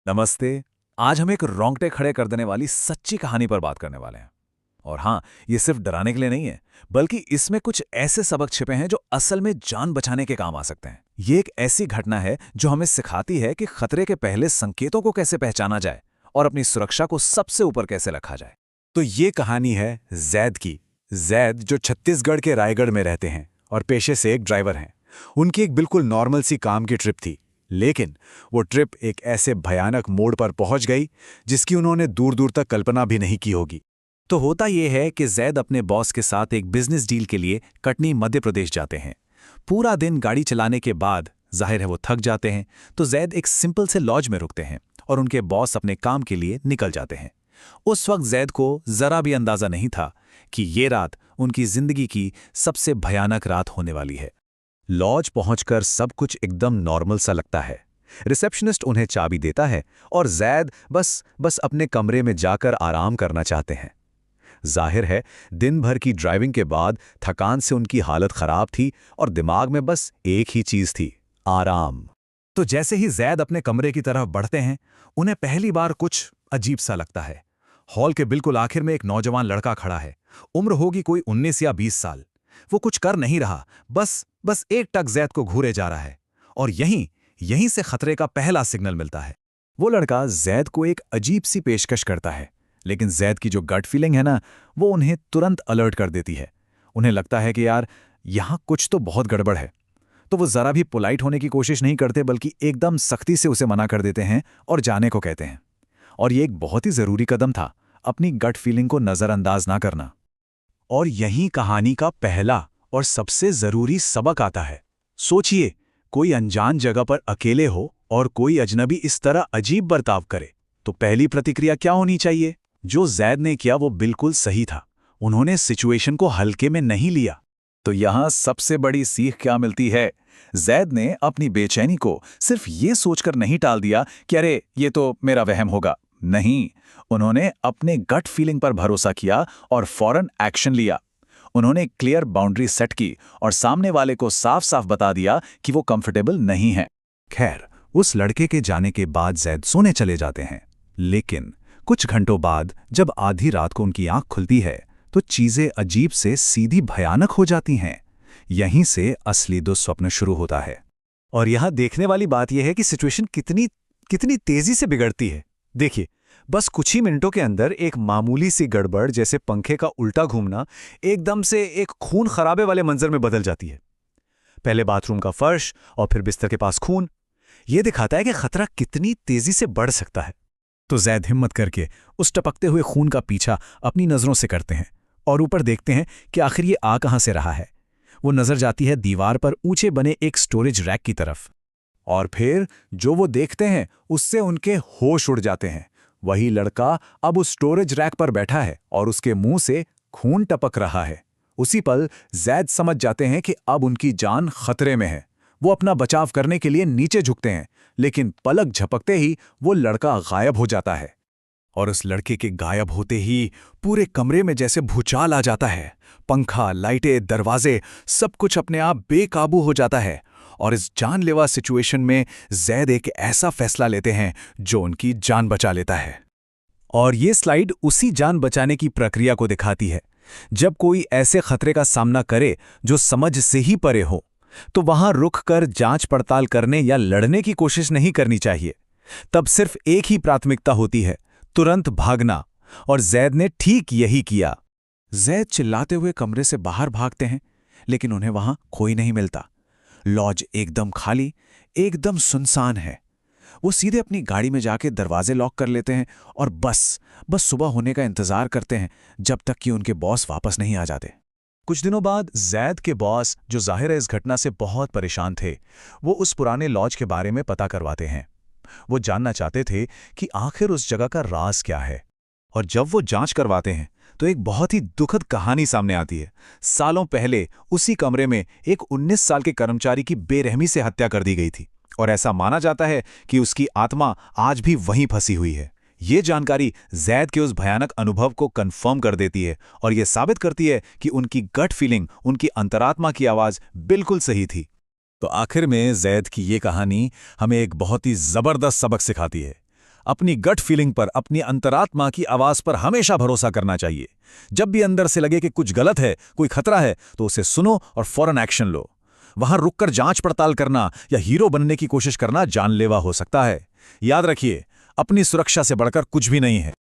नमस्ते। आज हम एक रोंगटे खड़े कर देने वाली सच्ची कहानी पर बात करने वाले हैं। और हाँ, ये सिर्फ डराने के लिए नहीं है, बल्कि इसमें कुछ ऐसे सबक छिपे हैं जो असल में जान बचाने के काम आ सकते हैं। ये एक ऐसी घटना है जो हमें सिखाती है कि खतरे के पहले संकेतों को कैसे पहचाना जाए और अपनी सुरक्षा को सबसे ऊपर कैसे रखा जाए। तो ये कहानी है जैद की। जैद जो छत्तीसगढ़ के रायगढ़ में रहते हैं और पेशे से एक ड्राइवर हैं। उनकी एक बिल्कुल नॉर्मल सी काम की ट्रिप थी, लेकिन वो ट्रिप एक ऐसे भयानक मोड़ पर पहुंच गई जिसकी उन्होंने दूर दूर तक कल्पना भी नहीं की होगी। तो होता यह है कि जैद अपने बॉस के साथ एक बिजनेस डील के लिए कटनी मध्य प्रदेश जाते हैं। पूरा दिन गाड़ी चलाने के बाद जाहिर है वो थक जाते हैं, तो जैद एक सिंपल से लॉज में रुकते हैं और उनके बॉस अपने काम के लिए निकल जाते हैं। उस वक्त जैद को जरा भी अंदाजा नहीं था कि ये रात उनकी जिंदगी की सबसे भयानक रात होने वाली है। लॉज पहुंचकर सब कुछ एकदम नॉर्मल सा लगता है। रिसेप्शनिस्ट उन्हें चाबी देता है और जैद बस अपने कमरे में जाकर आराम करना चाहते हैं। जाहिर है, दिन भर की ड्राइविंग के बाद थकान से उनकी हालत खराब थी और दिमाग में बस एक ही चीज थी, आराम। तो जैसे ही जैद अपने कमरे की तरफ बढ़ते हैं, उन्हें पहली बार कुछ अजीब सा लगता है। हॉल के बिल्कुल आखिर में एक नौजवान लड़का खड़ा है। उम्र होगी कोई 19 या 20 साल। वो कुछ कर नहीं रहा, बस एक टक जैद को घूरे जा रहा है। और यहीं से खतरे का पहला सिग्नल मिलता है। वो लड़का जैद को एक अजीब सी पेशकश करता है, लेकिन जैद की जो गट फीलिंग है ना, वो उन्हें तुरंत अलर्ट कर देती है। उन्हें लगता है कि यार, यहां कुछ तो बहुत गड़बड़ है। तो वो जरा भी पोलाइट होने की कोशिश नहीं करते, बल्कि एकदम सख्ती से उसे मना कर देते हैं और जाने को कहते हैं। और ये एक बहुत ही जरूरी कदम था, अपनी गट फीलिंग को नजरअंदाज ना करना। और यहीं कहानी का पहला और सबसे जरूरी सबक आता है। सोचिए, कोई अनजान जगह पर अकेले हो और कोई अजनबी इस तरह अजीब बर्ताव करे, तो पहली प्रतिक्रिया क्या होनी चाहिए? जो जैद ने किया वो बिल्कुल सही था। उन्होंने सिचुएशन को हल्के में नहीं लिया। तो यहां सबसे बड़ी सीख क्या मिलती है? जैद ने अपनी बेचैनी को सिर्फ ये सोचकर नहीं टाल दिया कि अरे ये तो मेरा वहम होगा। नहीं, उन्होंने अपने गट फीलिंग पर भरोसा किया और फौरन एक्शन लिया। उन्होंने क्लियर बाउंड्री सेट की और सामने वाले को साफ साफ बता दिया कि वो कंफर्टेबल नहीं है। खैर, उस लड़के के जाने के बाद जैद सोने चले जाते हैं, लेकिन कुछ घंटों बाद जब आधी रात को उनकी आंख खुलती है तो चीजें अजीब से सीधी भयानक हो जाती हैं। यहीं से असली दुस्वप्न शुरू होता है। और यहां देखने वाली बात यह है कि सिचुएशन कितनी तेजी से बिगड़ती है। देखिए, बस कुछ ही मिनटों के अंदर एक मामूली सी गड़बड़, जैसे पंखे का उल्टा घूमना, एकदम से एक खून खराबे वाले मंजर में बदल जाती है। पहले बाथरूम का फर्श और फिर बिस्तर के पास खून। यह दिखाता है कि खतरा कितनी तेजी से बढ़ सकता है। तो जैद हिम्मत करके उस टपकते हुए खून का पीछा अपनी नजरों से करते हैं और ऊपर देखते हैं कि आखिर ये आ कहां से रहा है। वो नजर जाती है दीवार पर ऊंचे बने एक स्टोरेज रैक की तरफ। और फिर जो वो देखते हैं उससे उनके होश उड़ जाते हैं। वही लड़का अब उस स्टोरेज रैक पर बैठा है और उसके मुंह से खून टपक रहा है। उसी पल जैद समझ जाते हैं कि अब उनकी जान खतरे में है। वो अपना बचाव करने के लिए नीचे झुकते हैं, लेकिन पलक झपकते ही वो लड़का गायब हो जाता है। और उस लड़के के गायब होते ही पूरे कमरे में जैसे भूचाल आ जाता है। पंखा, लाइटें, दरवाजे, सब कुछ अपने आप बेकाबू हो जाता है। और इस जानलेवा सिचुएशन में जैद एक ऐसा फैसला लेते हैं जो उनकी जान बचा लेता है। और ये स्लाइड उसी जान बचाने की प्रक्रिया को दिखाती है। जब कोई ऐसे खतरे का सामना करे जो समझ से ही परे हो, तो वहां रुक कर जांच पड़ताल करने या लड़ने की कोशिश नहीं करनी चाहिए। तब सिर्फ एक ही प्राथमिकता होती है, तुरंत भागना। और जैद ने ठीक यही किया। जैद चिल्लाते हुए कमरे से बाहर भागते हैं, लेकिन उन्हें वहां कोई नहीं मिलता। लॉज एकदम खाली, एकदम सुनसान है। वो सीधे अपनी गाड़ी में जाके दरवाजे लॉक कर लेते हैं और बस सुबह होने का इंतजार करते हैं, जब तक कि उनके बॉस वापस नहीं आ जाते। कुछ दिनों बाद जैद के बॉस, जो जाहिर है इस घटना से बहुत परेशान थे, वो उस पुराने लॉज के बारे में पता करवाते हैं। वो जानना चाहते थे कि आखिर उस जगह का राज क्या है। और जब वो जांच करवाते हैं तो एक बहुत ही दुखद कहानी सामने आती है। सालों पहले उसी कमरे में एक 19 साल के कर्मचारी की बेरहमी से हत्या कर दी गई थी और ऐसा माना जाता है कि उसकी आत्मा आज भी वहीं फंसी हुई है। ये जानकारी जैद के उस भयानक अनुभव को कंफर्म कर देती है और ये साबित करती है कि उनकी गट फीलिंग, उनकी अंतरात्मा की आवाज बिल्कुल सही थी। तो आखिर में जैद की ये कहानी हमें एक बहुत ही जबरदस्त सबक सिखाती है। अपनी गट फीलिंग पर, अपनी अंतरात्मा की आवाज पर हमेशा भरोसा करना चाहिए। जब भी अंदर से लगे कि कुछ गलत है, कोई खतरा है, तो उसे सुनो और फौरन एक्शन लो। वहां रुककर जांच पड़ताल करना या हीरो बनने की कोशिश करना जानलेवा हो सकता है। याद रखिए, अपनी सुरक्षा से बढ़कर कुछ भी नहीं है।